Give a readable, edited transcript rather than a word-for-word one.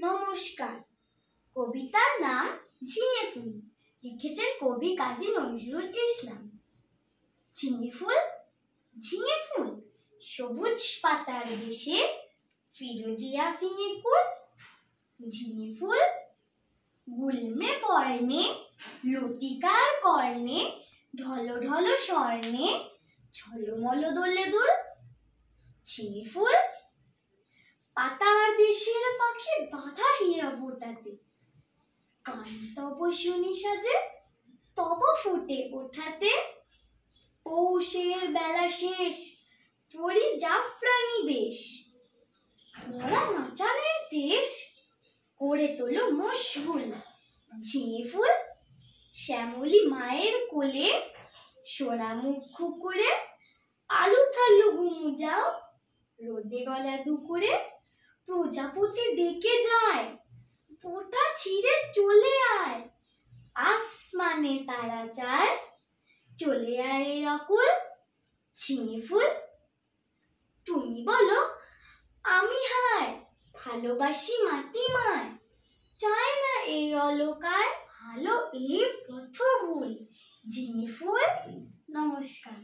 নমস্কার। কবিতার নাম ঝিঙে ফুল, লিখেছেন কবি কাজী নজরুল ইসলাম। ঝিঙে ফুল, ঝিঙে ফুল, সবুজ পাতার দেশে ফিরোজিয়া ফিঙে কুল। ঝিঙে ফুল, গুলমে বর্ণে, লতিকার কর্ণে, ঢলো ঢলো স্বর্ণে, ঝলমল দোলে দুল। ঝিঙে ফুল, পাতার দেশের পাখি বাধা হীরা ফোটাতে, কান তব শুনি সাজে তব ফুটে ওঠাতে। পৌষের বেলা শেষ, পরি জাফরানি বেশ, মোরা নাচানের দেশ, করে তোলো মশগুল। ঝিঙে ফুল, শ্যামলী মায়ের কোলে, সোনা মুখ খুকুরে, আলু থালু ঘুমু যাও, রোদে গলা দুপুরে। প্রজাপতি ডেকে যায়, ফোঁটা ছিঁড়ে চলে আয়, আসমানে তারা চায়, চলে আয় এই অকুল। ঝিঙে ফুল, তুমি বলো আমি হায়, ভালোবাসি মাটি মায়, চায় না এই অলকায়, ভালো এই পথ ভুল। ঝিঙে ফুল, নমস্কার।